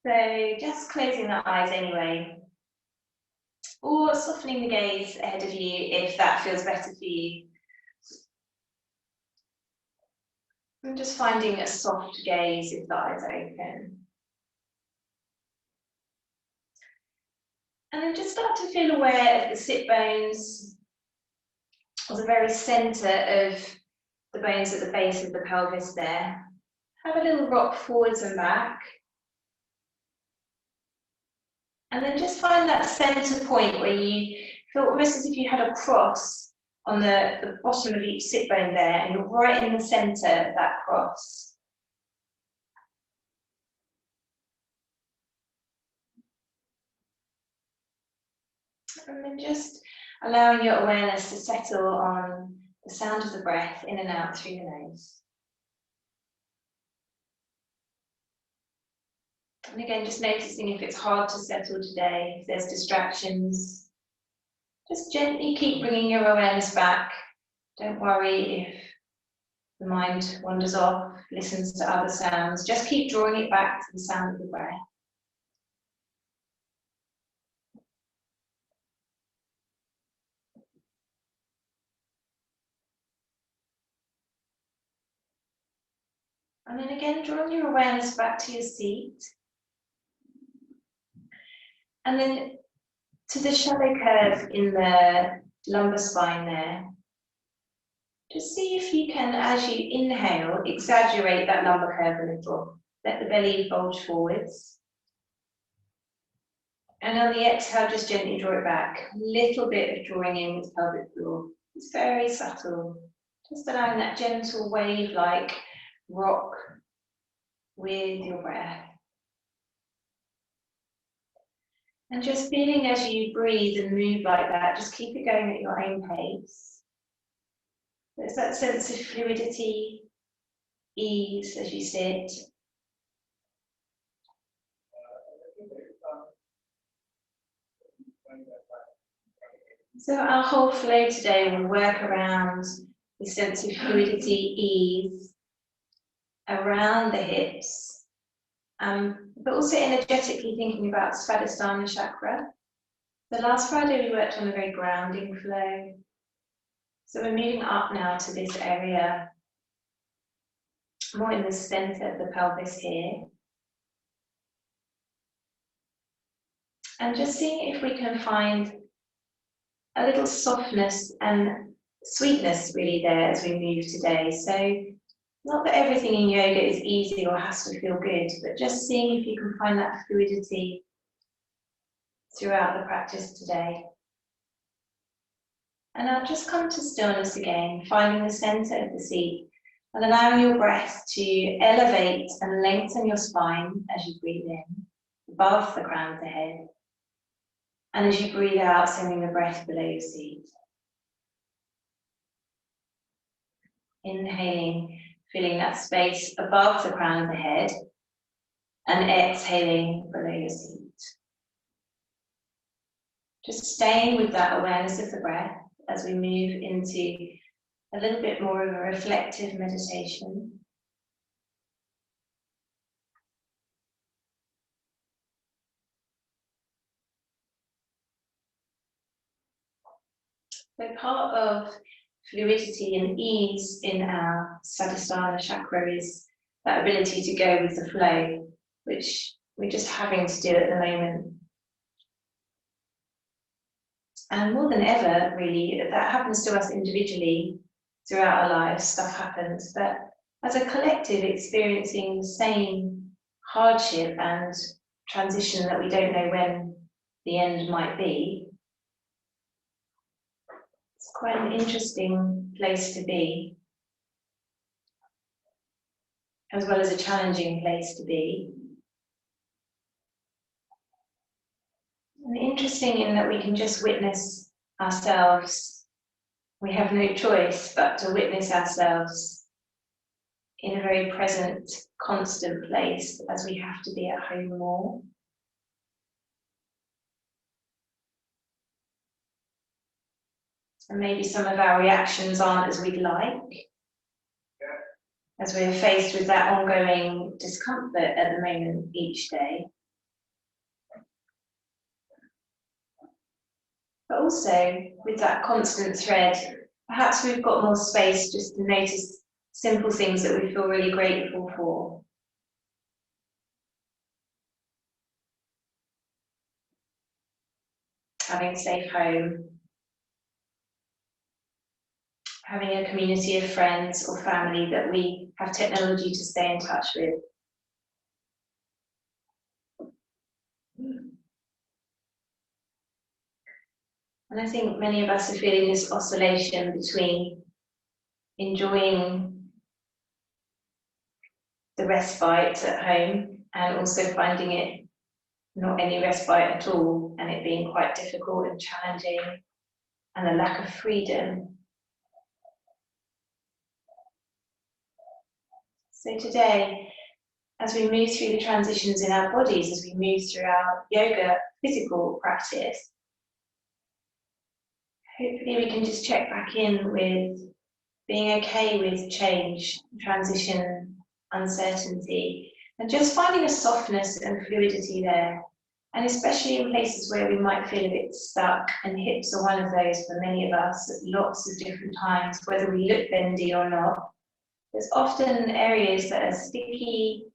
So just closing the eyes anyway, or softening the gaze ahead of you if that feels better for you. And just finding a soft gaze if the eyes are open. And then just start to feel aware of the sit bones, or the very centre of the bones at the base of the pelvis there. Have a little rock forwards and back. And then just find that centre point where you feel almost as if you had a cross on the bottom of each sit bone there, and you're right in the centre of that cross. And then just allowing your awareness to settle on the sound of the breath in and out through the nose. And again, just noticing if it's hard to settle today, if there's distractions. Just gently keep bringing your awareness back. Don't worry if the mind wanders off, listens to other sounds. Just keep drawing it back to the sound of the breath. And then again, drawing your awareness back to your seat. And then to the shallow curve in the lumbar spine there. Just see if you can, as you inhale, exaggerate that lumbar curve a little. Let the belly bulge forwards. And on the exhale, just gently draw it back. A little bit of drawing in with pelvic floor. It's very subtle. Just allowing that gentle wave-like rock with your breath. And just feeling as you breathe and move like that, just keep it going at your own pace. There's that sense of fluidity, ease as you sit. So our whole flow today will work around the sense of fluidity, ease, around the hips, but also energetically thinking about Swadisthana chakra. The last Friday we worked on a very grounding flow. So we're moving up now to this area, more in the centre of the pelvis here. And just seeing if we can find a little softness and sweetness really there as we move today. So not that everything in yoga is easy or has to feel good, but just seeing if you can find that fluidity throughout the practice today. And I'll just come to stillness again, finding the centre of the seat and allowing your breath to elevate and lengthen your spine as you breathe in, above the crown of the head. And as you breathe out, sending the breath below your seat. Inhaling, feeling that space above the crown of the head, and exhaling below your seat. Just staying with that awareness of the breath as we move into a little bit more of a reflective meditation. So part of fluidity and ease in our Swadisthana chakra is that ability to go with the flow, which we're just having to do at the moment. And more than ever, really, that happens to us individually throughout our lives, stuff happens, but as a collective experiencing the same hardship and transition that we don't know when the end might be, it's quite an interesting place to be, as well as a challenging place to be. And interesting in that we can just witness ourselves. We have no choice but to witness ourselves in a very present, constant place, as we have to be at home more. And maybe some of our reactions aren't as we'd like, as we're faced with that ongoing discomfort at the moment each day. But also, with that constant thread, perhaps we've got more space just to notice simple things that we feel really grateful for. Having a safe home, having a community of friends or family that we have technology to stay in touch with. And I think many of us are feeling this oscillation between enjoying the respite at home and also finding it not any respite at all, and it being quite difficult and challenging, and a lack of freedom. So today, as we move through the transitions in our bodies, as we move through our yoga physical practice, hopefully we can just check back in with being okay with change, transition, uncertainty, and just finding a softness and fluidity there. And especially in places where we might feel a bit stuck, and hips are one of those for many of us at lots of different times, whether we look bendy or not. There's often areas that are sticky,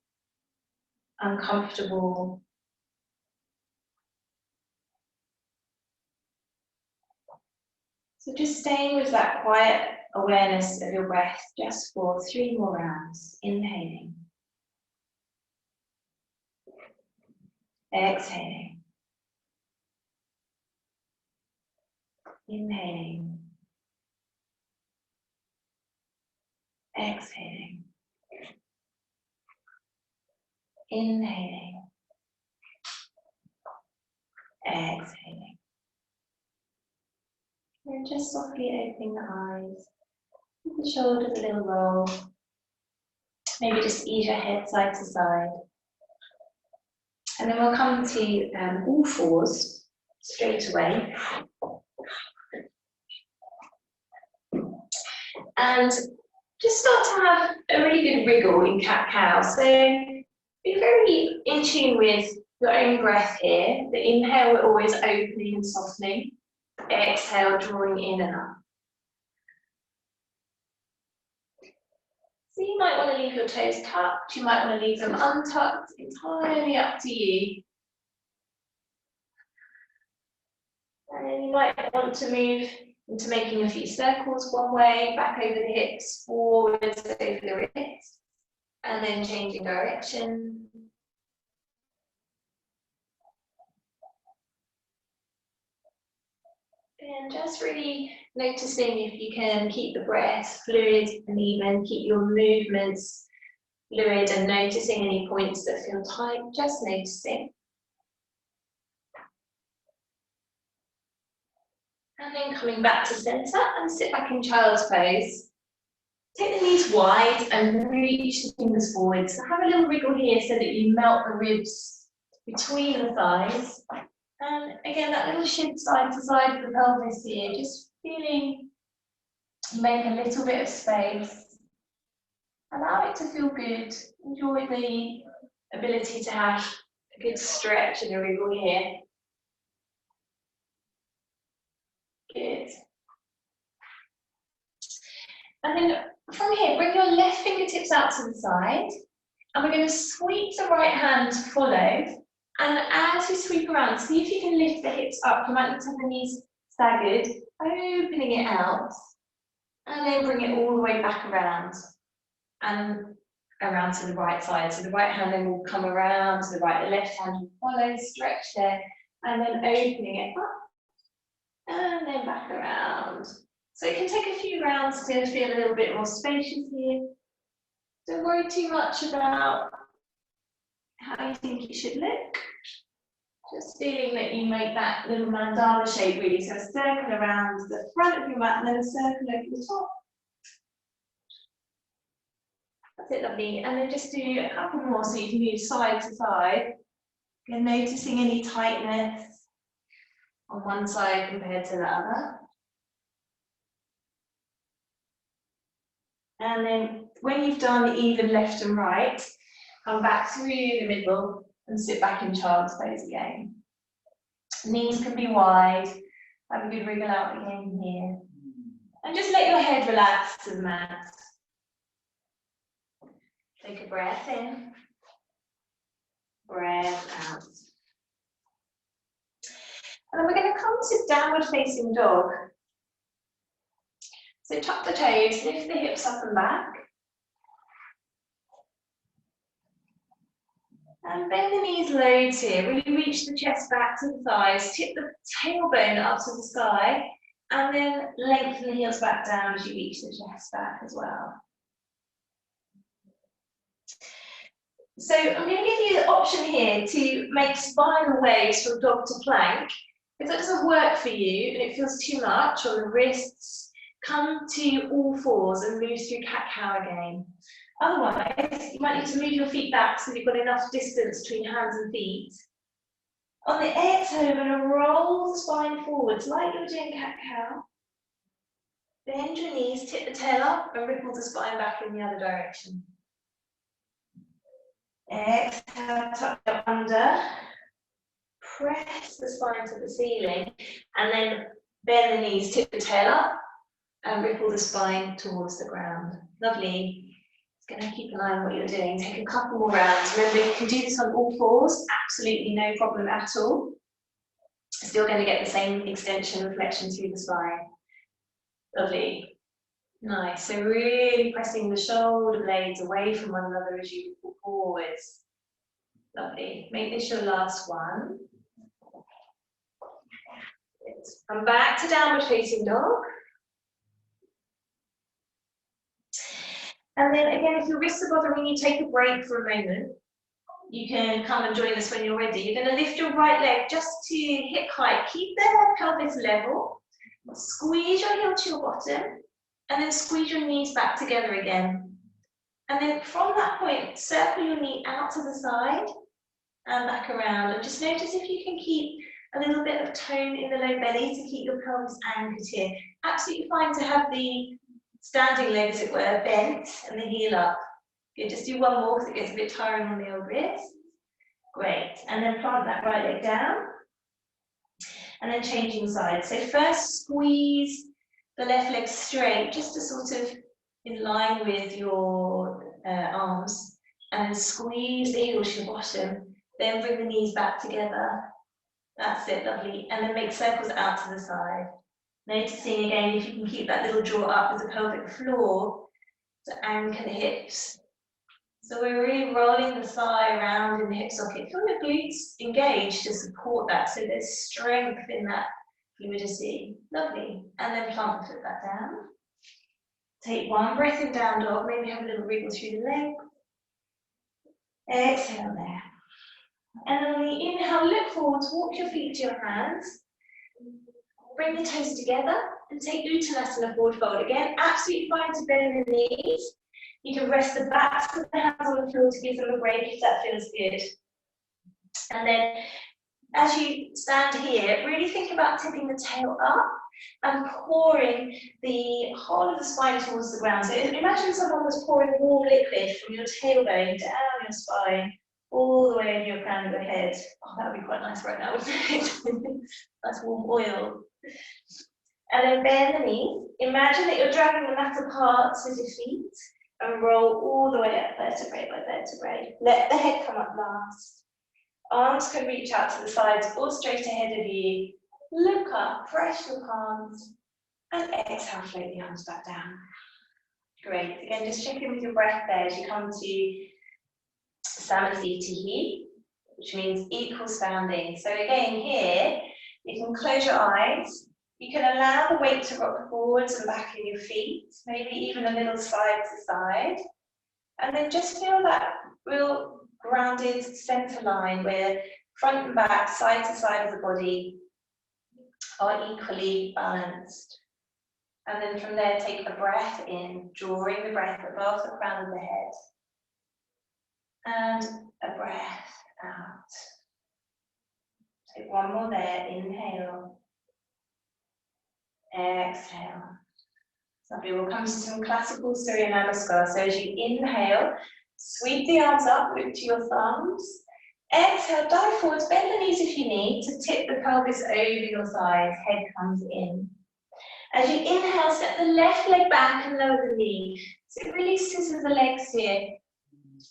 uncomfortable. So just staying with that quiet awareness of your breath just for 3 more rounds. Inhaling. Exhaling. Inhaling. Exhaling. Inhaling. Exhaling. And just softly opening the eyes. Give the shoulders a little roll. Maybe just ease your head side to side. And then we'll come to all fours straight away. And just start to have a really good wriggle in cat-cow. So be very in tune with your own breath here. The inhale, we're always opening and softening. Exhale, drawing in and up. So you might want to leave your toes tucked, you might want to leave them untucked, entirely up to you. And then you might want to move into making a few circles one way, back over the hips, forwards over the wrists, and then changing direction. And just really noticing if you can keep the breath fluid and even, keep your movements fluid, and noticing any points that feel tight, just noticing. And then coming back to center and sit back in child's pose. Take the knees wide and reach the fingers forward. So have a little wriggle here so that you melt the ribs between the thighs. And again, that little shift side to side of the pelvis here, just feeling, make a little bit of space. Allow it to feel good. Enjoy the ability to have a good stretch and a wriggle here. Good. And then from here, bring your left fingertips out to the side. And we're going to sweep the right hand to follow. And as you sweep around, see if you can lift the hips up. You might need to have the knees staggered, opening it out. And then bring it all the way back around. And around to the right side. So the right hand then will come around to the right, the left hand will follow, stretch there, and then opening it up. And then back around. So it can take a few rounds to feel a little bit more spacious here. Don't worry too much about how you think it should look. Just feeling that you make that little mandala shape really. So a circle around the front of your mat and then a circle over the top. That's it, lovely. And then just do a couple more so you can move side to side. Again, noticing any tightness on one side compared to the other. And then when you've done even left and right, come back through the middle and sit back in child's pose again. Knees can be wide, Have a good wriggle out again here. And just let your head relax to the mat. Take a breath in, breath out. And then we're going to come to downward facing dog. So tuck the toes, lift the hips up and back. And bend the knees loads here. Really reach the chest back to the thighs, tip the tailbone up to the sky, and then lengthen the heels back down as you reach the chest back as well. So I'm going to give you the option here to make spinal waves from dog to plank. If that doesn't work for you and it feels too much on the wrists, come to all fours and move through cat-cow again. Otherwise, you might need to move your feet back so that you've got enough distance between hands and feet. On the exhale, I'm going to roll the spine forwards like you're doing cat-cow. Bend your knees, tip the tail up and ripple the spine back in the other direction. Exhale, tuck it under. Press the spine to the ceiling and then bend the knees, tip the tail up and ripple the spine towards the ground. Lovely. Just going to keep an eye on what you're doing. Take a couple more rounds. Remember, you can do this on all fours, absolutely no problem at all. Still going to get the same extension, reflection through the spine. Lovely. Nice. So really pressing the shoulder blades away from one another as you pull forwards. Lovely. Make this your last one. Come back to downward facing dog. And then again, if your wrists are bothering you, take a break for a moment. You can come and join us when you're ready. You're going to lift your right leg just to hip height. Keep the pelvis level. Squeeze your heel to your bottom. And then squeeze your knees back together again. And then from that point, circle your knee out to the side and back around. And just notice if you can keep a little bit of tone in the low belly to keep your pelvis anchored here. Absolutely fine to have the standing leg, as it were, bent and the heel up. Good, just do one more because it gets a bit tiring on the old wrist. Great, and then plant that right leg down. And then changing sides. So first squeeze the left leg straight, just to sort of in line with your arms. And squeeze the heels to your bottom. Then bring the knees back together. That's it, lovely. And then make circles out to the side. Noticing again if you can keep that little jaw up with the pelvic floor to anchor the hips. So we're really rolling the thigh around in the hip socket. Feel your glutes engaged to support that, so there's strength in that fluidity. Lovely. And then plant the foot back down. Take one breath in down dog, maybe have a little wriggle through the legs. Exhale there. And then on the inhale, look forwards, walk your feet to your hands. Bring the toes together and take Uttanasana forward fold. Again, absolutely fine to bend the knees. You can rest the backs of the hands on the floor to give them a break if that feels good. And then as you stand here, really think about tipping the tail up and pouring the whole of the spine towards the ground. So imagine someone was pouring warm liquid from your tailbone down your spine, all the way in your crown of your head. Oh, that would be quite nice right now, wouldn't it? That's warm oil. And then bend the knees. Imagine that you're dragging the mat apart with your feet and roll all the way up vertebrae by vertebrae. Let the head come up last. Arms can reach out to the sides or straight ahead of you. Look up, press your palms, and exhale, float the arms back down. Great. Again, just check in with your breath there as you come to Samasthiti, which means equal standing. So again, here, you can close your eyes. You can allow the weight to rock forwards and back in your feet, maybe even a little side to side. And then just feel that real grounded center line where front and back, side to side of the body are equally balanced. And then from there, take a breath in, drawing the breath above the crown of the head. And a breath out. Take one more there, inhale. Exhale. Lovely. We'll come to some classical Surya Namaskar. So as you inhale, sweep the arms up, look to your thumbs, Exhale, dive forwards, bend the knees if you need to tip the pelvis over your thighs, head comes in. As you inhale, step the left leg back and lower the knee. So it really scissors the legs here,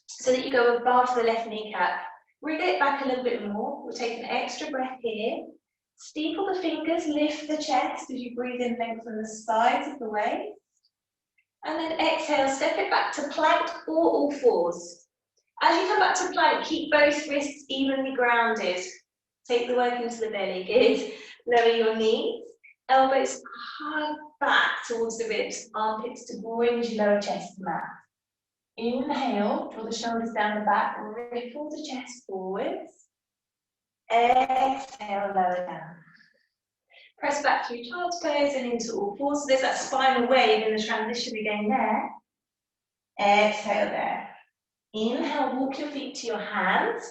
so that you go above the left kneecap. Wriggle it back a little bit more. We'll take an extra breath here. Steeple the fingers, lift the chest as you breathe in, lengthen the sides of the waist. And then exhale, step it back to plank or all fours. As you come back to plank, keep both wrists evenly grounded. Take the work into the belly, good. Lower your knees, elbows hug back towards the ribs, armpits to bridge lower chest mat. Inhale, draw the shoulders down the back, ripple the chest forwards. Exhale, lower down. Press back through child's pose and into all fours. So there's that spinal wave in the transition again there. Exhale there. Inhale, walk your feet to your hands.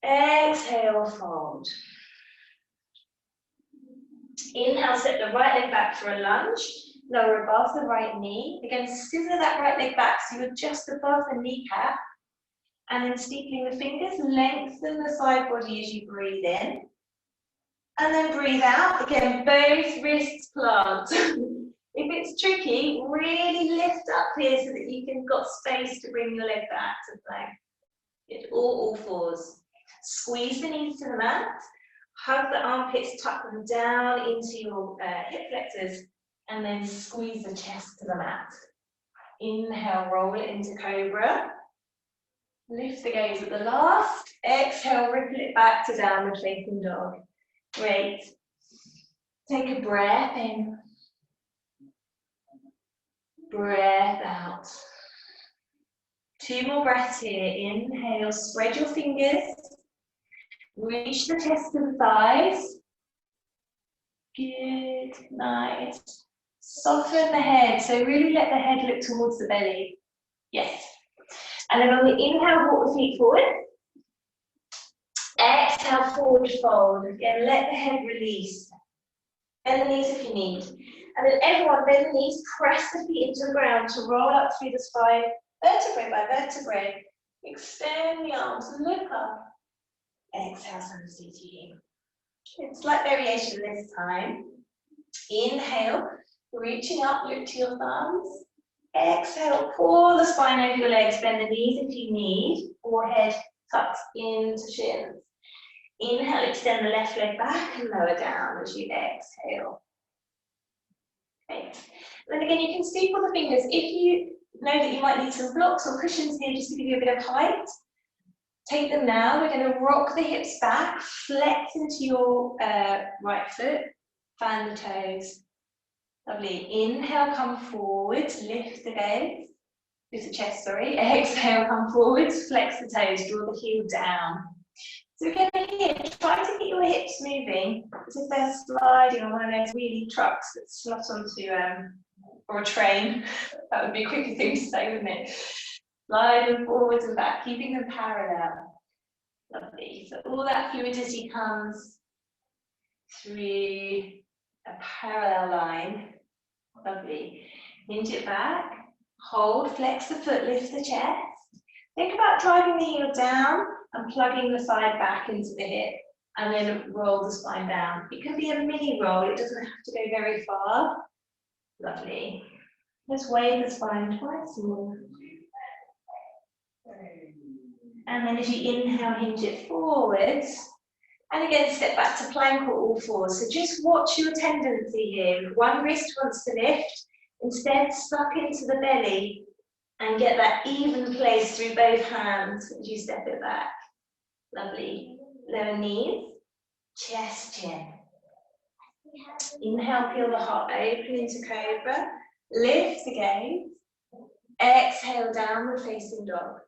Exhale, fold. Inhale, step the right leg back for a lunge. Lower above the right knee. Again, scissor that right leg back so you're just above the kneecap. And then steepling the fingers, lengthen the side body as you breathe in. And then breathe out. Again, both wrists plant. If it's tricky, really lift up here so that you can got space to bring your leg back to plank. Get all fours. Squeeze the knees to the mat. Hug the armpits, tuck them down into your hip flexors. And then squeeze the chest to the mat. Inhale, roll it into cobra. Lift the gaze at the last. Exhale, ripple it back to downward facing dog. Great. Take a breath in. Breath out. 2 more breaths here. Inhale, spread your fingers. Reach the chest to the thighs. Good, nice. Soften the head. So really let the head look towards the belly. Yes. And then on the inhale, walk the feet forward. Exhale, forward fold. Again, let the head release. Bend the knees if you need. And then everyone, bend the knees, press the feet into the ground to roll up through the spine, vertebrae by vertebrae. Extend the arms, look up. Exhale, Samsiti. Slight variation this time. Inhale, reaching up, look to your thumbs. Exhale, pull the spine over your legs, bend the knees if you need. Forehead tucks into shins. Inhale, extend the left leg back and lower down as you exhale. Great. Then again, you can steeple the fingers. If you know that you might need some blocks or cushions here just to give you a bit of height, take them now. We're going to rock the hips back, flex into your right foot, fan the toes. Lovely. Inhale, come forwards, lift the gaze. Lift the chest, sorry. Exhale, come forwards, flex the toes, draw the heel down. So again here, try to get your hips moving as if they're sliding on one of those wheelie trucks that slot onto, or a train. That would be a quicker thing to say, wouldn't it? Slide them forwards and back, keeping them parallel. Lovely. So all that fluidity comes through a parallel line. Lovely. Hinge it back, hold, flex the foot, lift the chest. Think about driving the heel down and plugging the side back into the hip, and then roll the spine down. It can be a mini roll, it doesn't have to go very far. Lovely. Let's wave the spine twice more. And then as you inhale, hinge it forwards. And again, step back to plank or all fours. So just watch your tendency here. If one wrist wants to lift, instead suck into the belly and get that even place through both hands as you step it back. Lovely. Lower knees, chest, chin. Inhale, peel the heart open into cobra. Lift the gaze. Exhale, downward facing dog.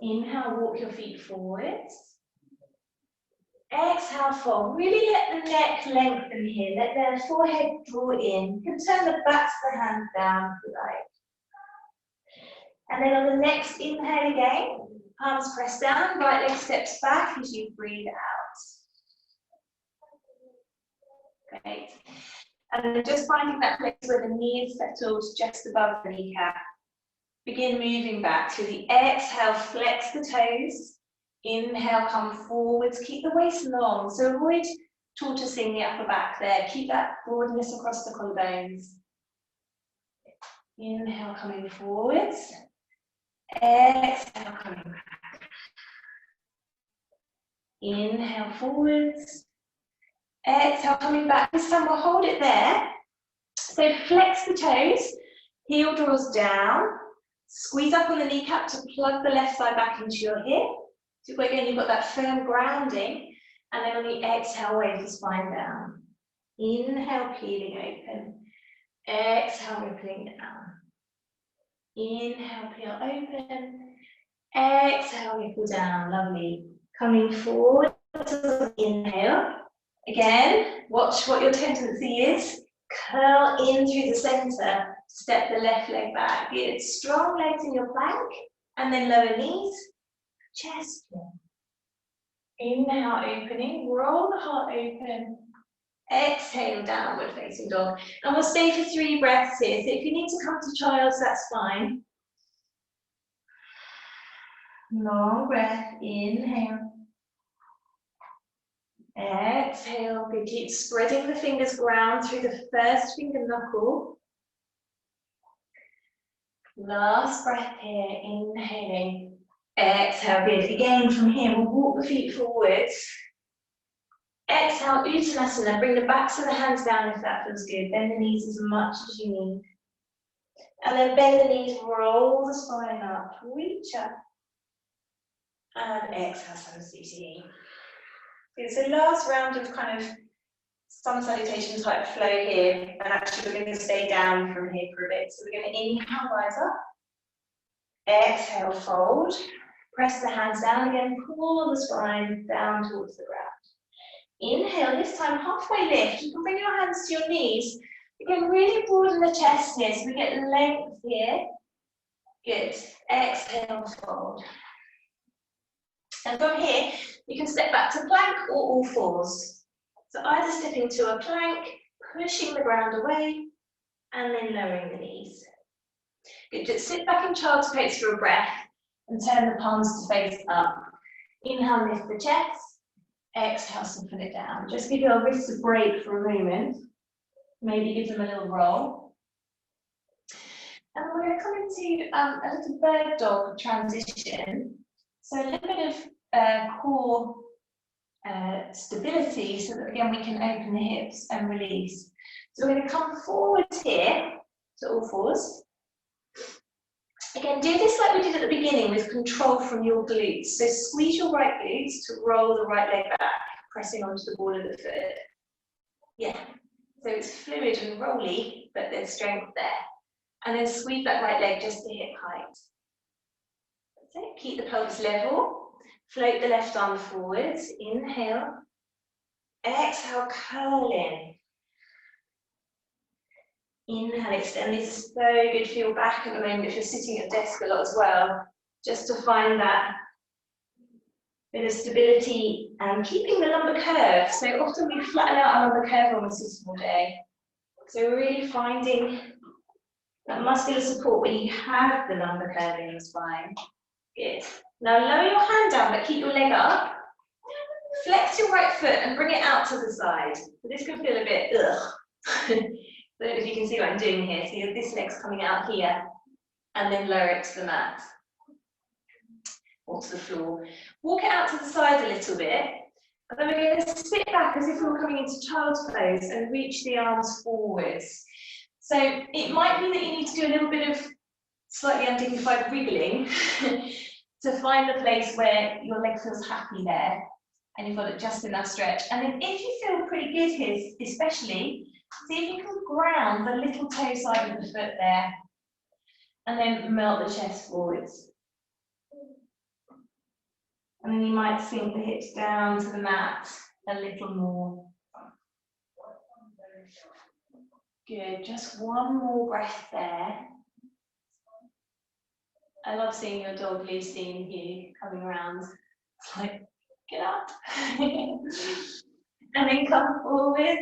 Inhale, walk your feet forwards. Exhale, fold. Really let the neck lengthen here. Let the forehead draw in. You can turn the backs of the hands down if you like. And then on the next inhale again, palms press down, right leg steps back as you breathe out. Great. And then just finding that place where the knee is settled just above the kneecap. Begin moving back. Through the exhale, flex the toes. Inhale, come forwards. Keep the waist long. So avoid tortoising the upper back there. Keep that broadness across the collarbones. Inhale, coming forwards. Exhale, coming back. Inhale, forwards. Exhale, coming back. This time we'll hold it there. So flex the toes. Heel draws down. Squeeze up on the kneecap to plug the left side back into your hip. So again, you've got that firm grounding. And then on the exhale, wave the spine down. Inhale, peeling open. Exhale, rippling down. Inhale, peel open. Exhale, ripple down. Lovely. Coming forward to the inhale. Again, watch what your tendency is. Curl in through the center. Step the left leg back. Good. Strong legs in your plank. And then lower knees. Chest. Inhale, opening. Roll the heart open. Exhale, downward facing dog. And we'll stay for 3 breaths here. So if you need to come to child's, that's fine. Long breath. Inhale. Exhale. Good. Keep spreading the fingers ground through the first finger knuckle. Last breath here. Inhaling. Exhale. Good. Again, from here, we'll walk the feet forwards. Exhale, Uttanasana. Bring the backs of the hands down if that feels good. Bend the knees as much as you need. And then bend the knees, roll the spine up, reach up. And exhale, Samastiti. Good, so last round of kind of sun salutation type flow here. And actually we're going to stay down from here for a bit. So we're going to inhale, rise up. Exhale, fold. Press the hands down again, pull the spine down towards the ground. Inhale, this time halfway lift. You can bring your hands to your knees. Again, really broaden the chest here so we get length here. Good. Exhale, fold. And from here, you can step back to plank or all fours. So either stepping to a plank, pushing the ground away, and then lowering the knees. Good. Just sit back in child's pose for a breath and turn the palms to face up. Inhale, lift the chest. Exhale, soften it down. Just give your wrists a break for a moment. Maybe give them a little roll. And we're going to come into a little bird dog transition. So a little bit of core stability so that again we can open the hips and release. So we're going to come forward here to all fours. Again, do this like we did at the beginning with control from your glutes. So squeeze your right glutes to roll the right leg back, pressing onto the ball of the foot. Yeah, so it's fluid and rolly, but there's strength there. And then squeeze that right leg just to hip height. That's it. Keep the pelvis level. Float the left arm forwards. Inhale. Exhale, curl in. Inhale, extend. This is so good for your back at the moment if you're sitting at a desk a lot as well. Just to find that bit of stability and keeping the lumbar curve. So often we flatten out our lumbar curve when we're sitting all day. So we're really finding that muscular support when you have the lumbar curve in your spine. Good. Now lower your hand down, but keep your leg up. Flex your right foot and bring it out to the side. So this can feel a bit ugh. I don't know if you can see what I'm doing here. So this leg's coming out here, and then lower it to the mat or to the floor. Walk it out to the side a little bit, and then we're going to sit back as if we were coming into child's pose and reach the arms forwards. So it might be that you need to do a little bit of slightly undignified wriggling to find the place where your leg feels happy there, and you've got it just enough stretch. And then if you feel pretty good here, especially, see if you can ground the little toe side of the foot there, and then melt the chest forwards. And then you might sink the hips down to the mat a little more. Good, just one more breath there. I love seeing your dog Lucy and you coming around. It's like, get up. And then come forward.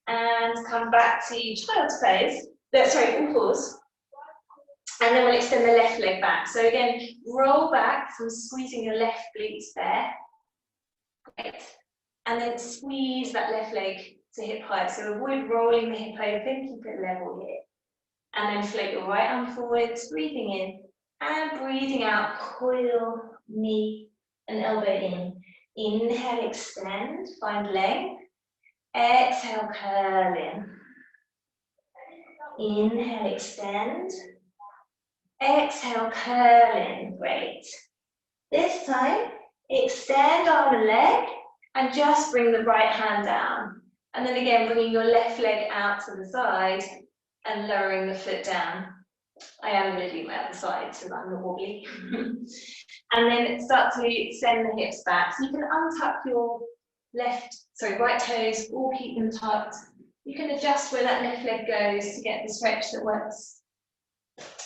And come back to child's pose. Sorry, all fours. And then we'll extend the left leg back. So again, roll back from squeezing your left glutes there. Great. And then squeeze that left leg to hip height. So avoid rolling the hip over, keep it level here. And then float your right arm forwards, breathing in and breathing out. Coil knee and elbow in. Inhale, extend, find length. Exhale, curl in. Inhale, extend. Exhale, curl in. Great. This time, extend arm and leg and just bring the right hand down. And then again, bringing your left leg out to the side and lowering the foot down. I am going to do my other side so that I'm not wobbly. And then start to extend the hips back. So you can untuck your right toes or keep them tucked. You can adjust where that left leg goes to get the stretch that works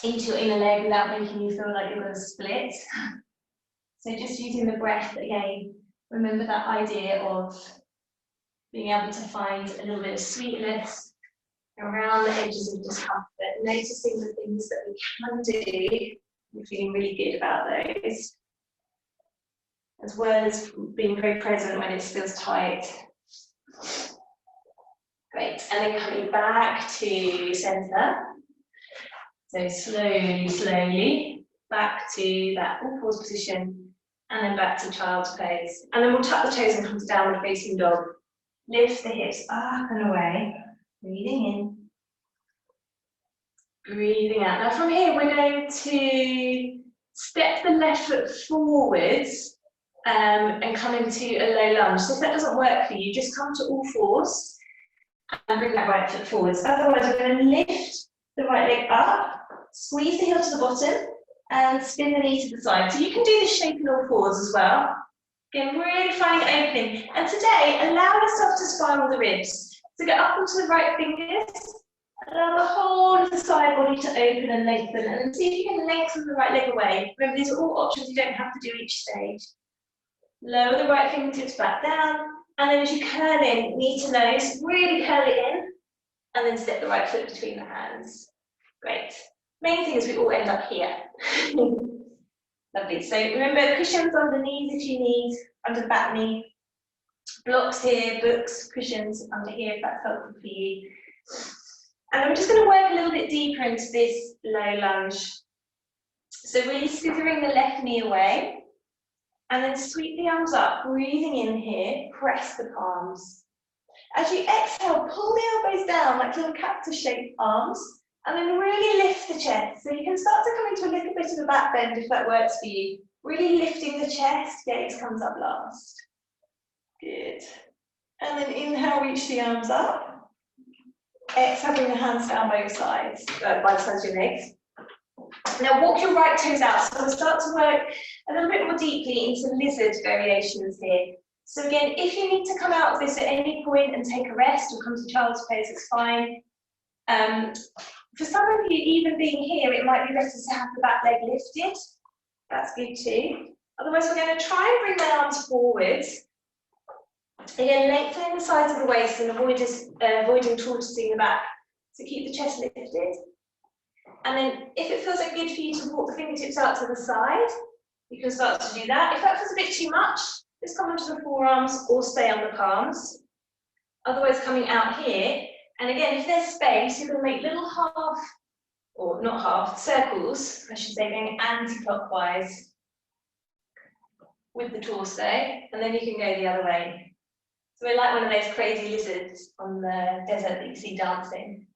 into your inner leg without making you feel like you're going to split. So just using the breath again, remember that idea of being able to find a little bit of sweetness around the edges of discomfort, noticing the things that we can do. We're feeling really good about those, as well as being very present when it feels tight. Great, and then coming back to center. So slowly back to that all pause position, and then back to child's pose. And then we'll tuck the toes and come to downward facing dog. Lift the hips up and away, breathing in. Breathing out. Now from here, we're going to step the left foot forwards and come into a low lunge. So if that doesn't work for you, just come to all fours and bring that right foot forwards. Otherwise, we're going to lift the right leg up, squeeze the heel to the bottom, and spin the knee to the side. So you can do this shape in all fours as well. Again, really finding opening. And today, allow yourself to spiral the ribs. So get up onto the right fingers. Allow the whole of the side body to open and lengthen, and see if you can lengthen the right leg away. Remember, these are all options, you don't have to do each stage. Lower the right fingertips back down, and then as you curl in, knee to nose, really curl it in, and then step the right foot between the hands. Great. Main thing is we all end up here. Lovely. So remember, cushions under the knees if you need, under the back knee. Blocks here, books, cushions under here if that's helpful for you. And I'm just going to work a little bit deeper into this low lunge. So really slithering the left knee away, and then sweep the arms up, breathing in here, press the palms. As you exhale, pull the elbows down like little cactus-shaped arms, and then really lift the chest. So you can start to come into a little bit of a back bend if that works for you. Really lifting the chest, gaze comes up last. Good. And then inhale, reach the arms up. Exhale, bring the hands down both sides, by the sides of your legs. Now walk your right toes out. So we'll start to work a little bit more deeply into lizard variations here. So again, if you need to come out of this at any point and take a rest or come to child's pose, it's fine. For some of you, even being here, it might be better to have the back leg lifted. That's good too. Otherwise, we're going to try and bring my arms forwards. Again, lengthening the sides of the waist and avoiding tortoising the back. So keep the chest lifted. And then if it feels like good for you to walk the fingertips out to the side, you can start to do that. If that feels a bit too much, just come onto the forearms or stay on the palms. Otherwise, coming out here. And again, if there's space, you're going to make little circles, I should say, going anti-clockwise with the torso. And then you can go the other way. So we're like one of those crazy lizards on the desert that you see dancing.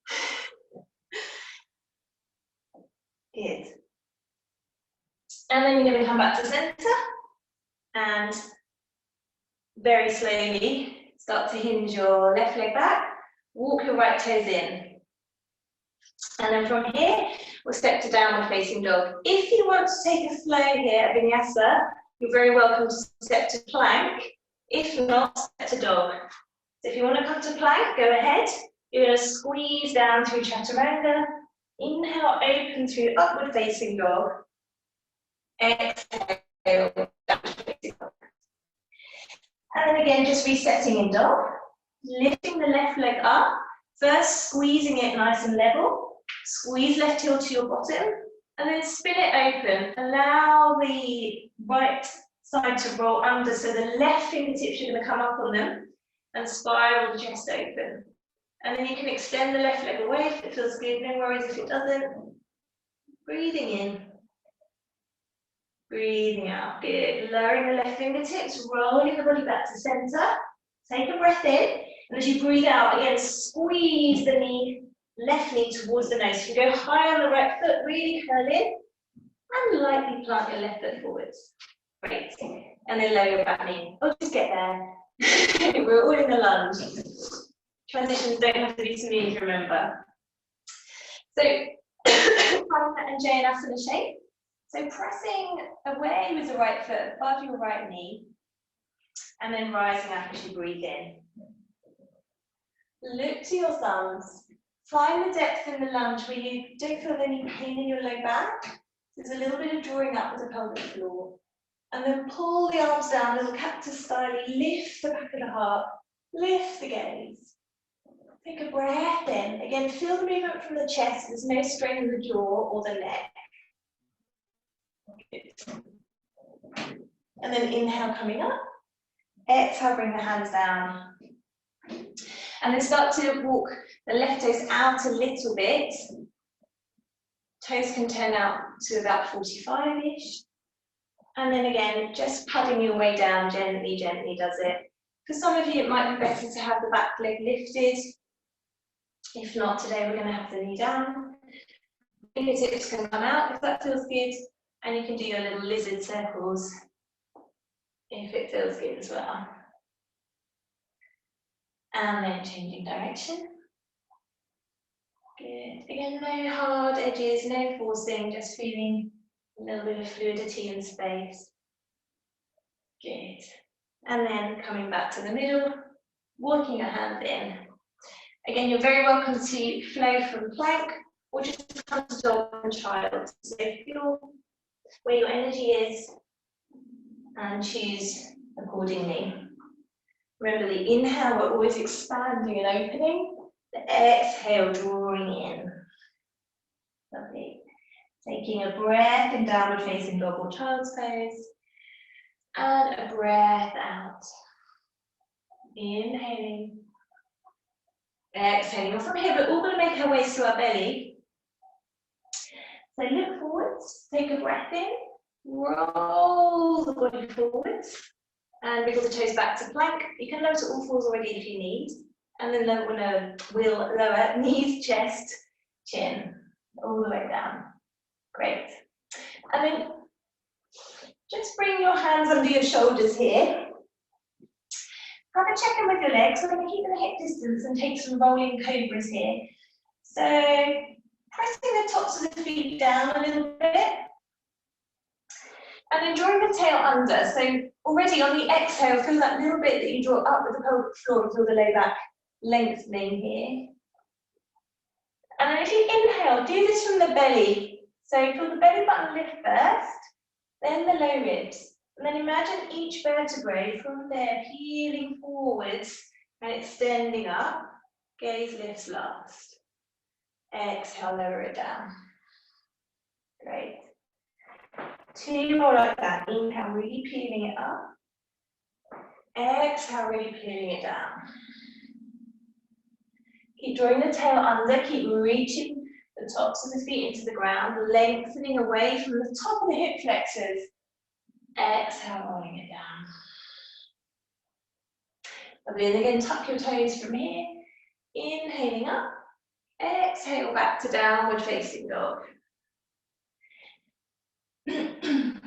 Good. And then you're going to come back to center and very slowly start to hinge your left leg back, walk your right toes in. And then from here, we'll step to downward facing dog. If you want to take a flow here at Vinyasa, you're very welcome to step to plank. If not, step to dog. So if you want to come to plank, go ahead. You're going to squeeze down through chaturanga. Inhale, open through upward facing dog. Exhale, downward facing dog. And then again, just resetting in dog. Lifting the left leg up. First, squeezing it nice and level. Squeeze left heel to your bottom. And then spin it open. Allow the right side to roll under, so the left fingertips are going to come up on them and spiral the chest open. And then you can extend the left leg away if it feels good, no worries if it doesn't. Breathing in. Breathing out. Good. Lowering the left fingertips, rolling the body back to center. Take a breath in. And as you breathe out, again, squeeze the knee, left knee towards the nose. You can go high on the right foot, really curl in, and lightly plant your left foot forwards. Great. And then lower your back knee. Oh, just get there. We're all in the lunge. Transitions don't have to be smooth, remember. So, Prana and Jayanasana shape. So pressing away with the right foot above your right knee, and then rising up as you breathe in. Look to your thumbs. Find the depth in the lunge where you don't feel any pain in your low back. There's a little bit of drawing up with the pelvic floor. And then pull the arms down, little cactus style. Lift the back of the heart. Lift the gaze. Take a breath in. Again, feel the movement from the chest. There's no strain in the jaw or the neck. And then inhale coming up. Exhale, bring the hands down. And then start to walk the left toes out a little bit. Toes can turn out to about 45-ish. And then again, just padding your way down gently, gently does it. For some of you, it might be better to have the back leg lifted. If not, today we're going to have the knee down. Fingertips can come out if that feels good. And you can do your little lizard circles if it feels good as well. And then changing direction. Good. Again, no hard edges, no forcing, just feeling a little bit of fluidity in space. Good. And then coming back to the middle, walking your hands in. Again, you're very welcome to flow from plank or just come to dog and child. So feel where your energy is and choose accordingly. Remember the inhale, we're always expanding and opening. The exhale, drawing in. Lovely. Taking a breath in downward facing dog or child's pose. And a breath out. Inhaling. Exhaling. From here, we're all going to make our ways to our belly. So look forwards, take a breath in, roll the body forwards, and wiggle the toes back to plank. You can lower to all fours already if you need. And then we'll lower knees, chest, chin, all the way down. Great. And then just bring your hands under your shoulders here. Have a check in with your legs. We're going to keep them at hip distance and take some rolling cobras here. So pressing the tops of the feet down a little bit. And then drawing the tail under. So already on the exhale, feel that little bit that you draw up with the pelvic floor, feel the low back lengthening here. And then if you inhale, do this from the belly. So feel the belly button lift first, then the low ribs. And then imagine each vertebrae from there peeling forwards and extending up. Gaze lifts last. Exhale, lower it down. Great. 2 more like that. Inhale, really peeling it up. Exhale, really peeling it down. Keep drawing the tail under, keep reaching the tops of the feet into the ground, lengthening away from the top of the hip flexors. Exhale, rolling it down. Lovely, and again, tuck your toes from here. Inhaling up. Exhale, back to downward facing dog. And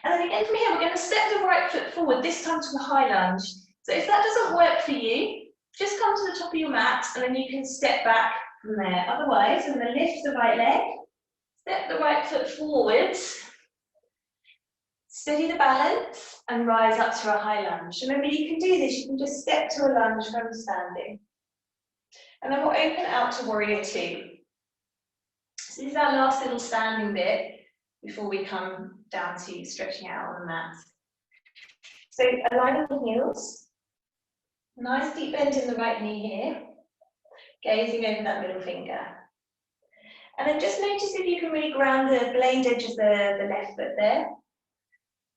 then again from here, we're going to step the right foot forward, this time to a high lunge. So if that doesn't work for you, just come to the top of your mat and then you can step back from there. Otherwise, I'm going to lift the right leg, step the right foot forwards, steady the balance and rise up to a high lunge. Remember, you can do this, you can just step to a lunge from standing. And then we'll open out to warrior two. So this is our last little standing bit before we come down to stretching out on the mat. So align the heels. Nice deep bend in the right knee here. Gazing over that middle finger. And then just notice if you can really ground the blade edge of the left foot there.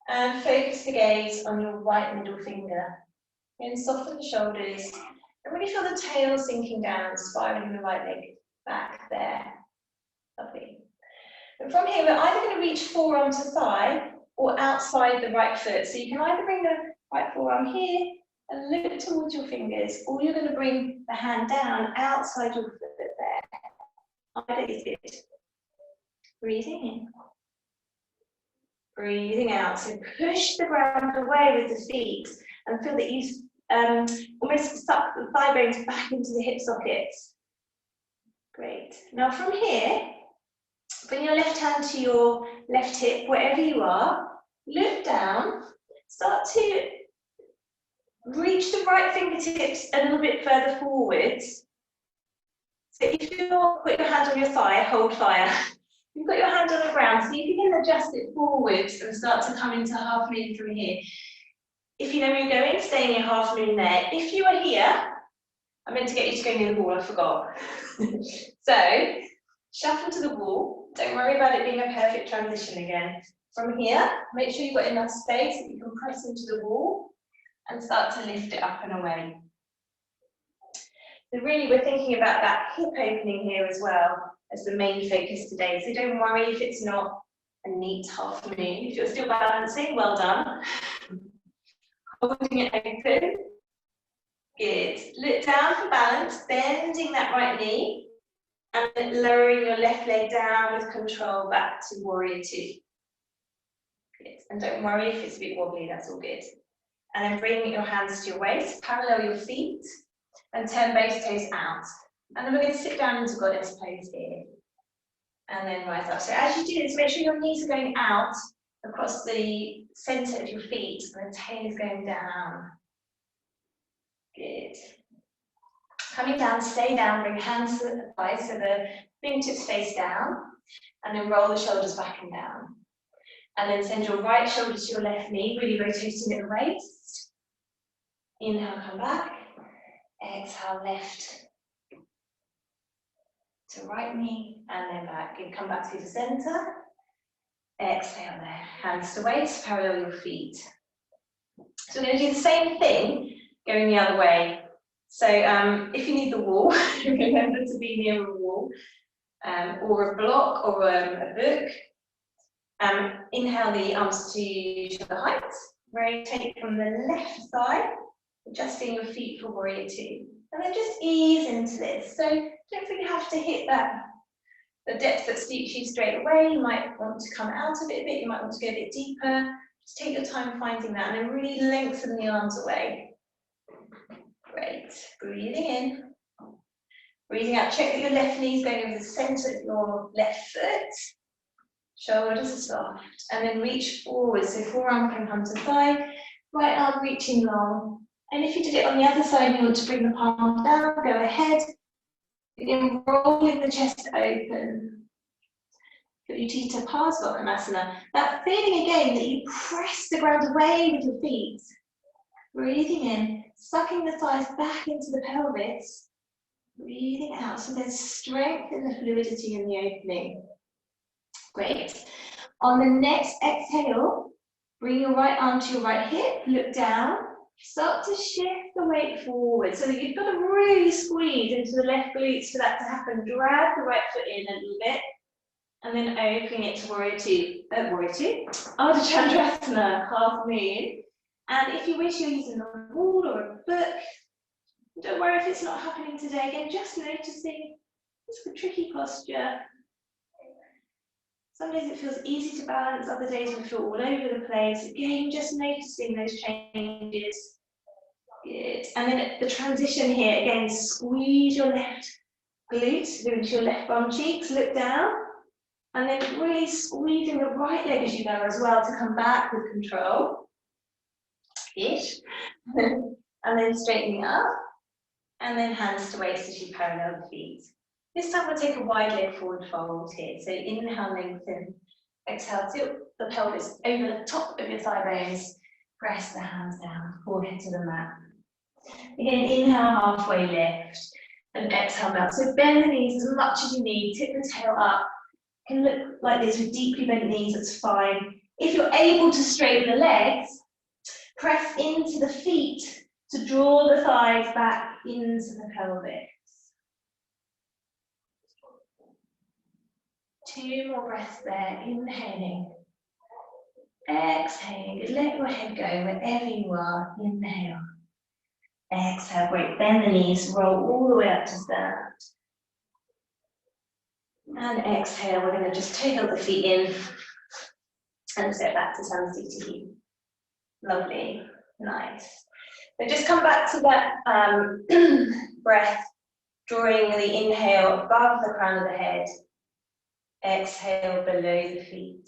And focus the gaze on your right middle finger. And soften the shoulders. And really feel the tail sinking down, spiraling the right leg back there. Lovely. And from here, we're either going to reach forearm to thigh or outside the right foot. So you can either bring the right forearm here and look towards your fingers, or you're going to bring the hand down outside your foot there. Either is good. Breathing in. Breathing out. So push the ground away with the feet and feel that you almost suck the thigh bones back into the hip sockets. Great. Now from here, bring your left hand to your left hip, wherever you are. Look down. Start to reach the right fingertips a little bit further forwards. So if you put your hand on your thigh, hold fire. You put your hand on the ground, see if you can adjust it forwards and start to come into half moon from here. If you know where you're going, stay in your half moon there. If you are here, I meant to get you to go near the wall, I forgot. So, shuffle to the wall. Don't worry about it being a perfect transition again. From here, make sure you've got enough space that you can press into the wall and start to lift it up and away. So really, we're thinking about that hip opening here as well as the main focus today. So don't worry if it's not a neat half moon. If you're still balancing, well done. Holding it open. Good. Look down for balance, bending that right knee, and then lowering your left leg down with control back to warrior two. Good. And don't worry if it's a bit wobbly, that's all good. And then bring your hands to your waist, parallel your feet, and turn both toes out. And then we're going to sit down into goddess pose here. And then rise up. So as you do this, make sure your knees are going out across the center of your feet, and the tail is going down. Good. Coming down, stay down, bring hands to the thighs so the fingertips face down, and then roll the shoulders back and down. And then send your right shoulder to your left knee, really rotating at the waist. Inhale, come back. Exhale, left to right knee, and then back. And come back to the center. Exhale there. Hands to waist, parallel your feet. So we're going to do the same thing, going the other way. So if you need the wall, remember to be near a wall, or a block, or a book. Inhale the arms to shoulder height. Rotate from the left side, adjusting your feet for warrior two. And then just ease into this. So don't think you have to hit the depth that suits you straight away. You might want to come out of it a bit, you might want to go a bit deeper. Just take your time finding that, and then really lengthen the arms away. Great. Breathing in. Breathing out. Check that your left knee is going over the center of your left foot. Shoulders are soft. And then reach forward. So forearm can come to thigh. Right arm reaching long. And if you did it on the other side, you want to bring the palm down, go ahead. Begin rolling the chest open. Utthita Parsvakonasana. That feeling again that you press the ground away with your feet. Breathing in, sucking the thighs back into the pelvis. Breathing out, so there's strength in the fluidity in the opening. Great. On the next exhale, bring your right arm to your right hip, look down. Start to shift the weight forward so that you've got to really squeeze into the left glutes for that to happen. Drag the right foot in a little bit, and then opening it to warrior two, Ardha Chandrasana, half moon. And if you wish, you're using a wall or a book. Don't worry if it's not happening today. Again, just noticing it's a tricky posture. Some days it feels easy to balance, other days we feel all over the place. Again, just noticing those changes. Good. And then the transition here, again, squeeze your left glutes into your left bum cheeks, look down. And then really squeezing the right leg as you go as well to come back with control. Ish. And then straightening up. And then hands to waist as you parallel the feet. This time we'll take a wide leg forward fold here. So inhale, lengthen. Exhale, tilt the pelvis over the top of your thigh bones. Press the hands down, forehead to the mat. Again, inhale, halfway lift. And exhale down. So bend the knees as much as you need, tip the tail up. It can look like this with deeply bent knees, that's fine. If you're able to straighten the legs, press into the feet to draw the thighs back into the pelvis. 2 more breaths there, inhaling. Exhaling, let your head go wherever you are, inhale. Exhale, great, bend the knees, roll all the way up to stand. And exhale, we're going to just toe the feet in and step back to Swadisthana. Lovely, nice. So just come back to that breath, drawing the inhale above the crown of the head, exhale below the feet.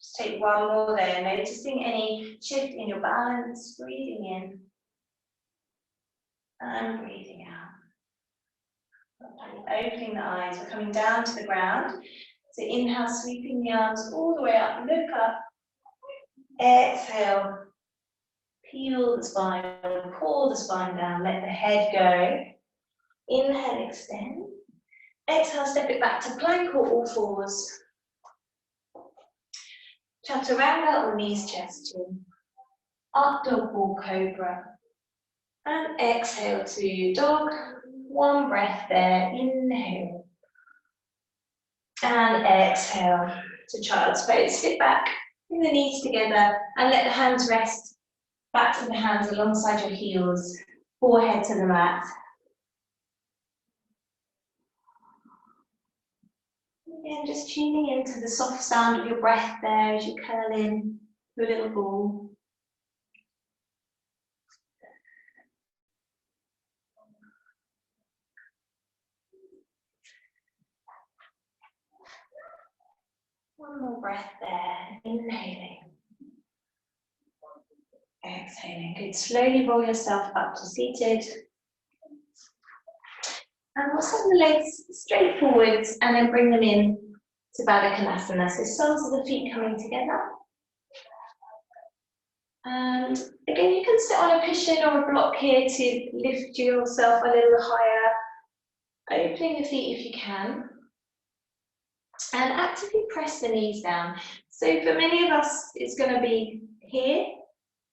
Just take one more there, noticing any shift in your balance, breathing in and breathing out. Opening the eyes, we're coming down to the ground. So inhale, sweeping the arms all the way up, look up. Exhale, peel the spine, pull the spine down, let the head go. Inhale, extend. Exhale, step it back to plank or all fours. Chaturanga or knees, chest, chin. Up dog or cobra. And exhale to dog. One breath there, inhale. And exhale to child's pose. Sit back, bring the knees together and let the hands rest. Back to the hands alongside your heels, forehead to the mat. Again, just tuning into the soft sound of your breath there as you curl in to a little ball. One more breath there, inhaling. Exhaling, good. Slowly roll yourself up to seated. And we'll send the legs straight forwards and then bring them in to Baddha Konasana. So soles of the feet coming together. And again, you can sit on a cushion or a block here to lift yourself a little higher. Opening the feet if you can. And actively press the knees down. So for many of us, it's going to be here.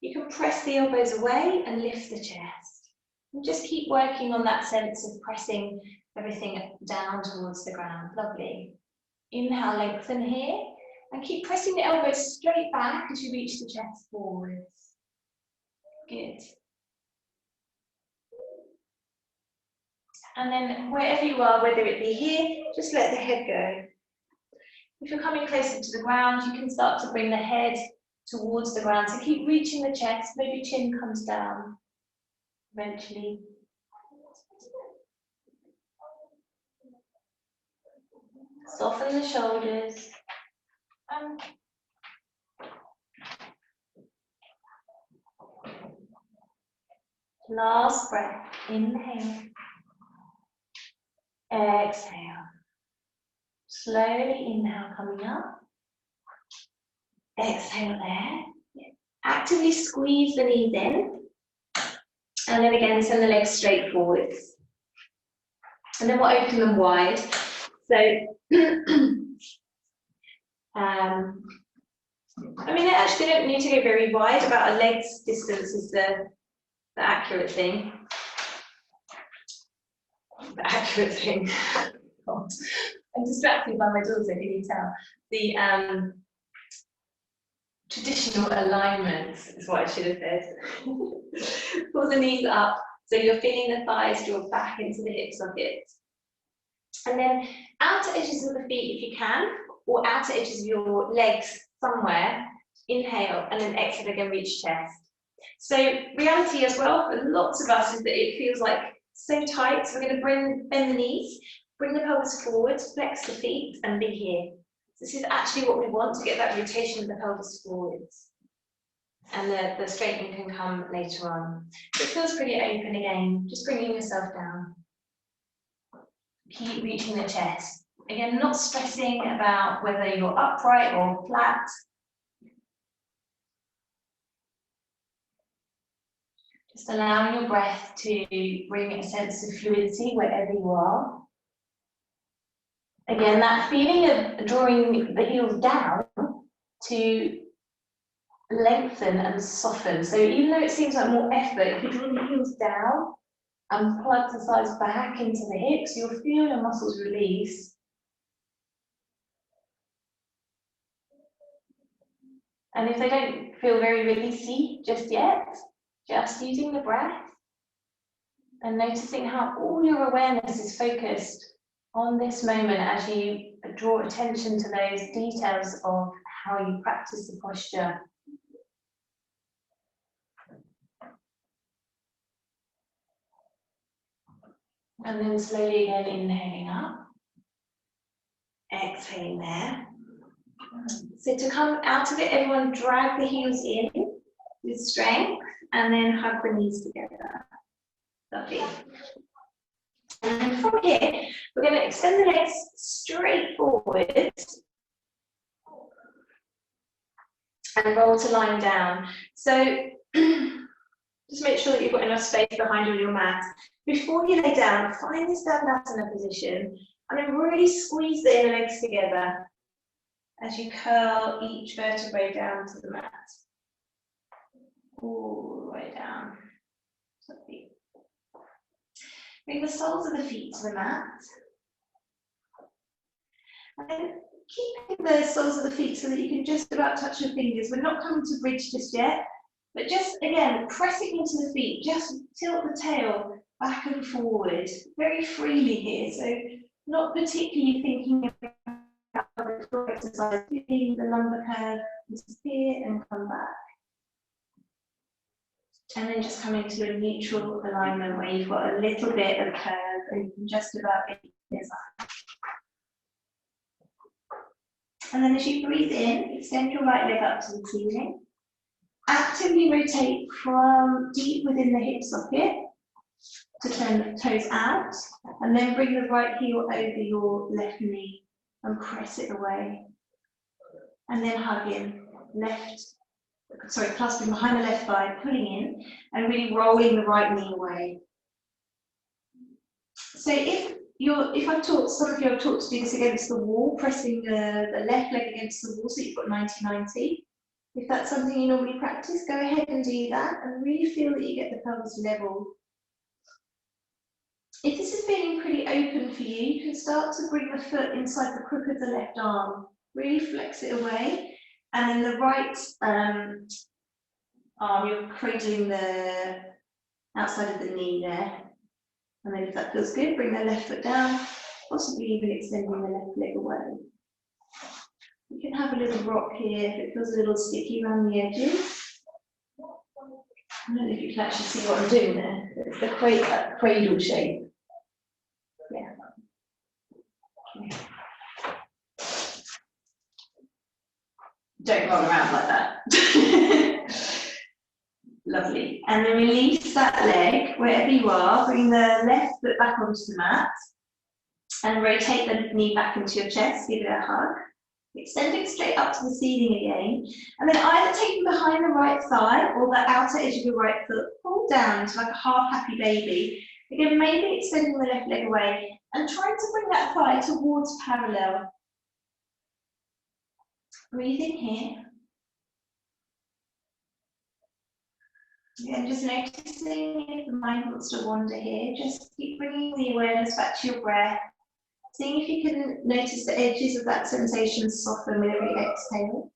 You can press the elbows away and lift the chest. And just keep working on that sense of pressing everything down towards the ground. Lovely. Inhale, lengthen here. And keep pressing the elbows straight back as you reach the chest forwards. Good. And then wherever you are, whether it be here, just let the head go. If you're coming closer to the ground, you can start to bring the head towards the ground. So keep reaching the chest, maybe chin comes down eventually. Soften the shoulders. Last breath, inhale. Exhale. Slowly inhale, coming up. Exhale there. Actively squeeze the knees in. And then again, send the legs straight forwards. And then we'll open them wide. So, I mean, they actually don't need to go very wide. About a leg's distance is the accurate thing. The accurate thing. God. I'm distracted by my daughter, can you tell? The traditional alignment is what I should have said. Pull the knees up, so you're feeling the thighs draw back into the hip sockets. And then outer edges of the feet if you can, or outer edges of your legs somewhere. Inhale, and then exhale again, reach chest. So reality as well, for lots of us, is that it feels like so tight. So we're going to bend the knees, bring the pelvis forward, flex the feet, and be here. This is actually what we want, to get that rotation of the pelvis forwards. And the straightening can come later on. So it feels pretty open again, just bringing yourself down. Keep reaching the chest. Again, not stressing about whether you're upright or flat. Just allowing your breath to bring a sense of fluidity wherever you are. Again, that feeling of drawing the heels down to lengthen and soften. So even though it seems like more effort, if you draw the heels down and plug the thighs back into the hips, you'll feel your muscles release. And if they don't feel very releasey just yet, just using the breath and noticing how all your awareness is focused on this moment as you draw attention to those details of how you practice the posture. And then slowly again inhaling up, exhaling there. So to come out of it, everyone drag the heels in with strength and then hug the knees together. Lovely. And then from here, we're going to extend the legs straight forward and roll to lying down. So just make sure that you've got enough space behind you on your mat. Before you lay down, find this Swadisthana position and then really squeeze the inner legs together as you curl each vertebrae down to the mat. All the way down. Lovely. Bring the soles of the feet to the mat. And then keeping the soles of the feet so that you can just about touch your fingers. We're not coming to bridge just yet, but just again, pressing into the feet, just tilt the tail back and forward very freely here. So not particularly thinking about the core exercise, feeling the lumbar curve disappear and come back. And then just coming to a neutral alignment where you've got a little bit of curve and you can just about get this up. And then as you breathe in, extend your right leg up to the ceiling. Actively rotate from deep within the hip socket to turn the toes out, and then bring the right heel over your left knee and press it away. And then hug in, clasping behind the left thigh, pulling in, and really rolling the right knee away. So if I've taught, some of you have taught to do this against the wall, pressing the left leg against the wall so you've got 90-90. If that's something you normally practice, go ahead and do that and really feel that you get the pelvis level. If this is feeling pretty open for you, you can start to bring the foot inside the crook of the left arm. Really flex it away. And then the right arm, you're cradling the outside of the knee there. And then if that feels good, bring the left foot down, possibly even extending the left leg away. You can have a little rock here if it feels a little sticky around the edges. I don't know if you can actually see what I'm doing there. It's the cradle shape. Yeah. Okay. Don't roll around like that. Lovely. And then release that leg wherever you are. Bring the left foot back onto the mat. And rotate the knee back into your chest. Give it a hug. Extend it straight up to the ceiling again. And then either taking behind the right thigh or the outer edge of your right foot, pull down into like a half happy baby. Again, maybe extending the left leg away and trying to bring that thigh towards parallel. Breathing here. Again, just noticing if the mind wants to wander here, just keep bringing the awareness back to your breath. Seeing if you can notice the edges of that sensation soften with every exhale.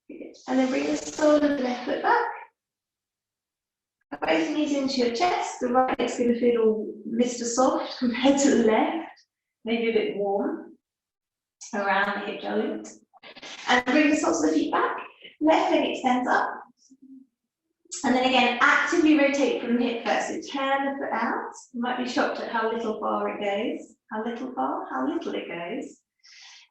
Good. And then bring the sole of the left foot back. Both knees into your chest. The right leg's going to feel all Mr. Soft compared to the left. Maybe a bit warm around the hip joint. And bring the soles of the feet back. Left leg extends up. And then again, actively rotate from the hip first. So turn the foot out. You might be shocked at how far it goes. How little it goes.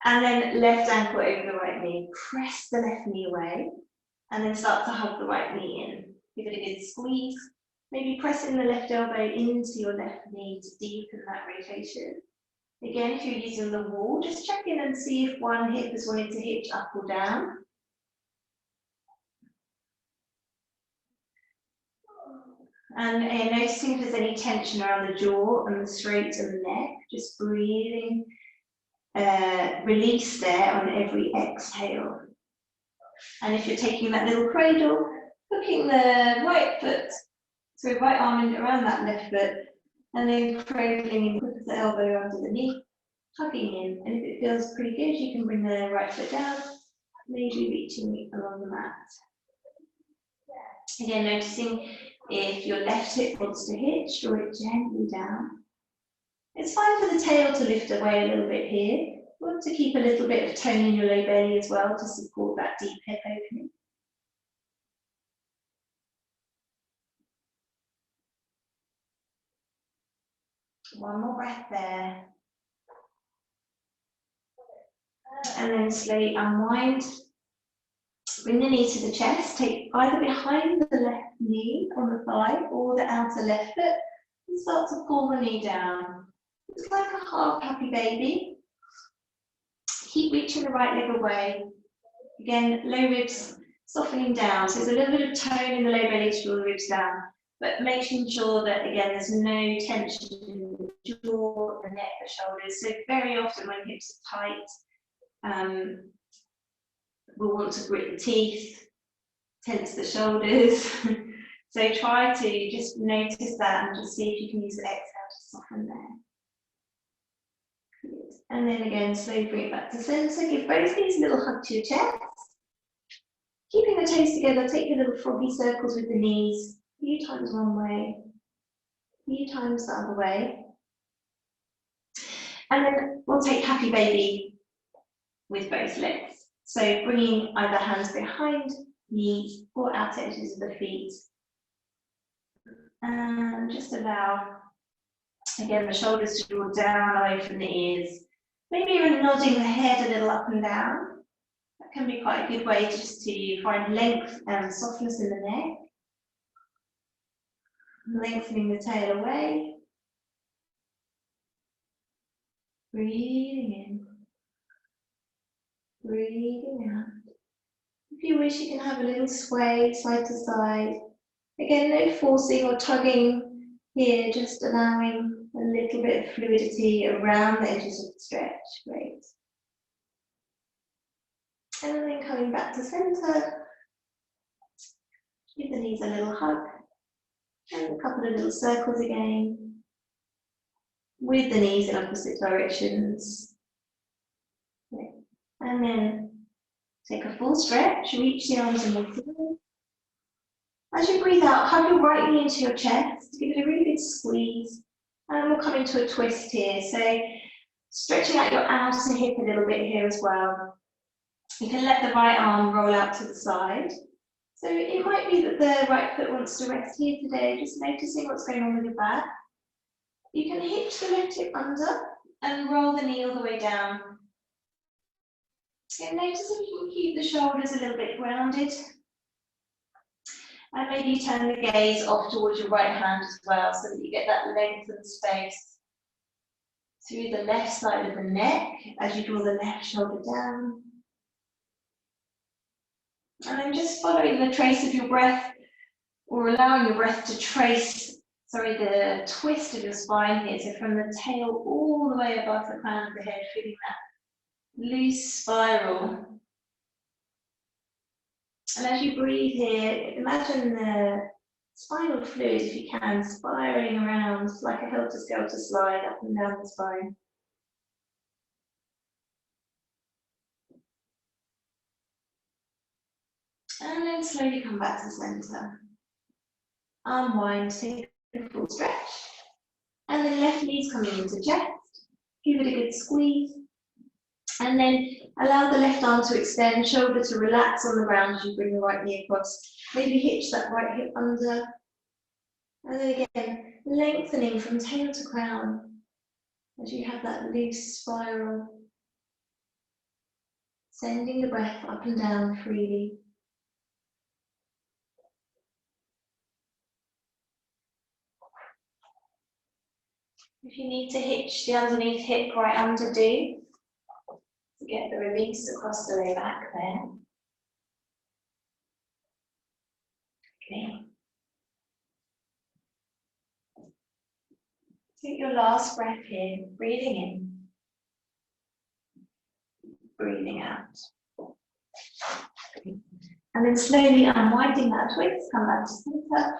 And then left ankle over the right knee. Press the left knee away. And then start to hug the right knee in. Give it a good squeeze. Maybe pressing the left elbow into your left knee to deepen that rotation. Again, if you're using the wall, just check in and see if one hip is wanting to hitch up or down. And noticing if there's any tension around the jaw and the throat and the neck, just breathing, release there on every exhale. And if you're taking that little cradle, hooking the right arm around that left foot, and then cradling in with the elbow under the knee, hugging in. And if it feels pretty good, you can bring the right foot down, maybe reaching along the mat. Again, noticing if your left hip wants to hitch, draw it gently down. It's fine for the tail to lift away a little bit here. You want to keep a little bit of tone in your low belly as well to support that deep hip opening. One more breath there. And then slowly unwind. Bring the knee to the chest. Take either behind the left knee on the thigh or the outer left foot and start to pull the knee down. It's like a half happy baby. Keep reaching the right leg away. Again, low ribs softening down. So there's a little bit of tone in the low belly to draw the ribs down, but making sure that, again, there's no tension in the jaw, the neck, the shoulders. So very often when hips are tight, we'll want to grit the teeth, tense the shoulders. So try to just notice that and just see if you can use the exhale to soften there. Good. And then again, slowly bring it back to center. Give both knees a little hug to your chest. Keeping the toes together, take your little froggy circles with the knees. A few times one way, a few times the other way. And then we'll take happy baby with both legs. So bringing either hands behind knees or outer edges of the feet. And just allow, again, the shoulders to draw down away from the ears. Maybe even nodding the head a little up and down. That can be quite a good way just to find length and softness in the neck. Lengthening the tail away. Breathing in. Breathing out. If you wish, you can have a little sway side to side. Again, no forcing or tugging here, just allowing a little bit of fluidity around the edges of the stretch. Great. And then coming back to center, give the knees a little hug and a couple of little circles again with the knees in opposite directions. Okay. And then take a full stretch, reach the arms and legs away. As you breathe out, hug your right knee into your chest, give it a really good squeeze, and we'll come into a twist here. So stretching out your outer hip a little bit here as well. You can let the right arm roll out to the side. So it might be that the right foot wants to rest here today, just noticing what's going on with your back. You can hitch the left hip under and roll the knee all the way down. And notice if you can keep the shoulders a little bit grounded. And maybe turn the gaze off towards your right hand as well, so that you get that length and space through the left side of the neck as you draw the left shoulder down. And then just following the trace of your breath, or allowing your breath to trace, the twist of your spine here. So from the tail all the way above the crown of the head, feeling that loose spiral. And as you breathe here, imagine the spinal fluid, if you can, spiraling around like a helter-skelter slide up and down the spine. And then slowly come back to center. Unwind, take a full stretch. And then left knee's coming into chest. Give it a good squeeze. And then allow the left arm to extend, shoulder to relax on the ground as you bring the right knee across. Maybe hitch that right hip under. And then again, lengthening from tail to crown as you have that loose spiral. Sending the breath up and down freely. If you need to hitch the underneath hip right under, do. To get the release across the low back there. Okay. Take your last breath here, breathing in, breathing out. And then slowly unwinding that twist, come back to center.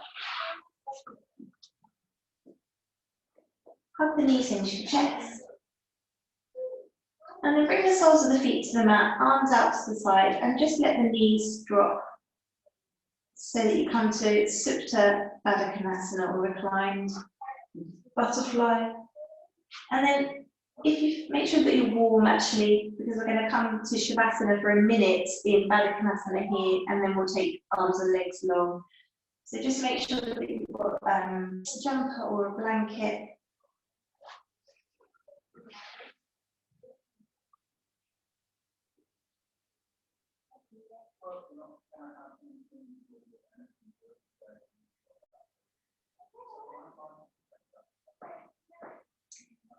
Hug the knees into your chest. And then bring the soles of the feet to the mat, arms out to the side, and just let the knees drop so that you come to Supta Baddha Konasana, or reclined butterfly. And then if you make sure that you're warm, actually, because we're going to come to Shavasana for a minute in Baddha Konasana here, and then we'll take arms and legs long. So just make sure that you've got a jumper or a blanket.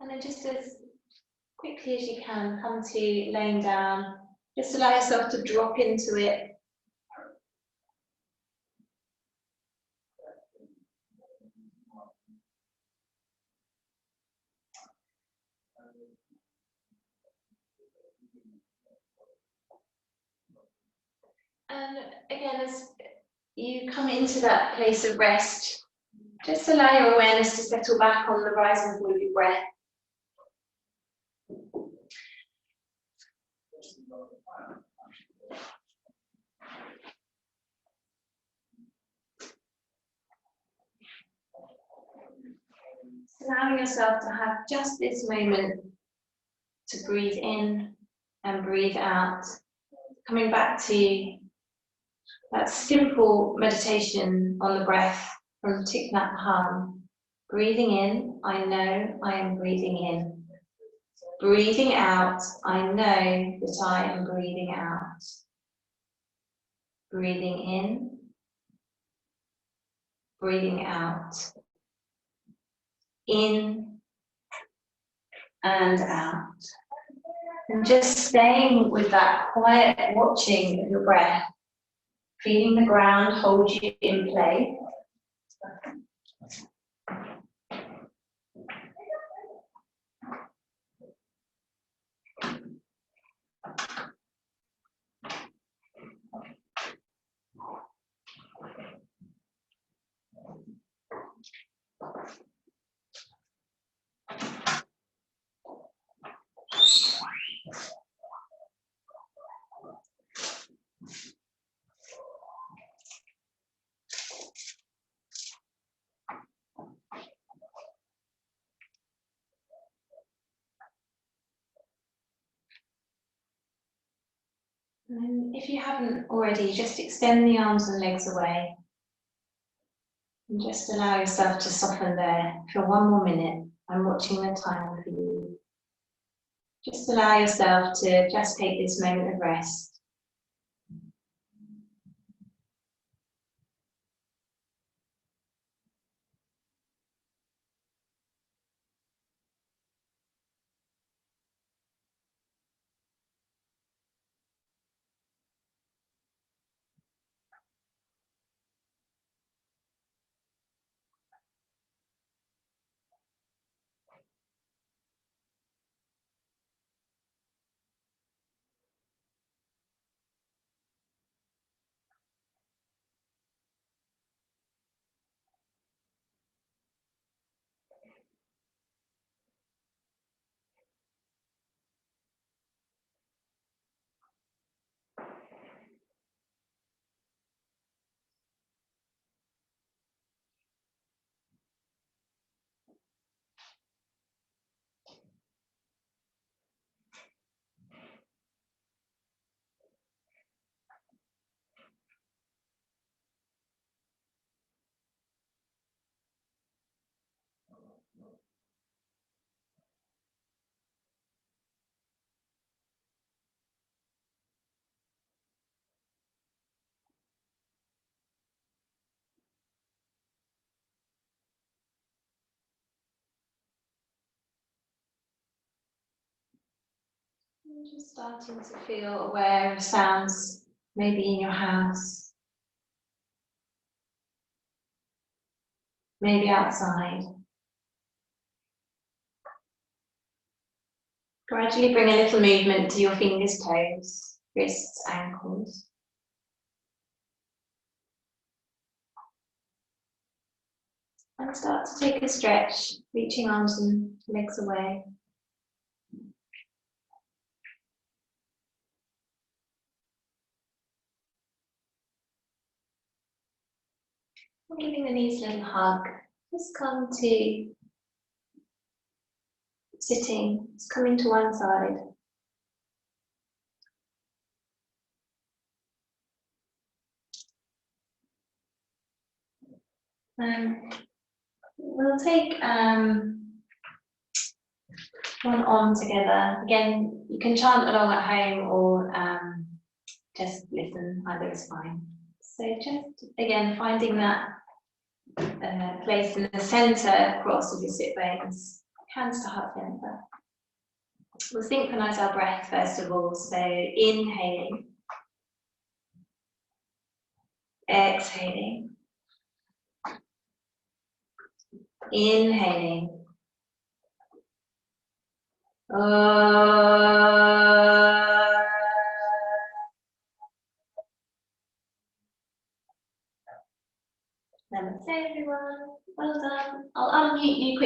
And then just as quickly as you can, come to laying down. Just allow yourself to drop into it. And again, as you come into that place of rest, just allow your awareness to settle back on the rise and fall of your breath. Allowing yourself to have just this moment to breathe in and breathe out. Coming back to that simple meditation on the breath from Thich Nhat Hanh. Breathing in, I know I am breathing in. Breathing out, I know that I am breathing out. Breathing in, breathing out. In and out. And just staying with that quiet watching of your breath, feeling the ground hold you in place. And if you haven't already, just extend the arms and legs away. And just allow yourself to soften there for one more minute. I'm watching the time for you. Just allow yourself to just take this moment of rest. Just starting to feel aware of sounds, maybe in your house, maybe outside. Gradually bring a little movement to your fingers, toes, wrists, ankles. And start to take a stretch, reaching arms and legs away. And giving the knees a little hug. Just come to sitting, just coming to one side. We'll take one on together. Again, you can chant along at home or just listen, either is fine. So just, again, finding that place in the centre, cross of your sit bones, hands to heart center. We'll synchronize our breath first of all. So inhaling, exhaling, inhaling. Namaste everyone, well done. I'll unmute you quickly.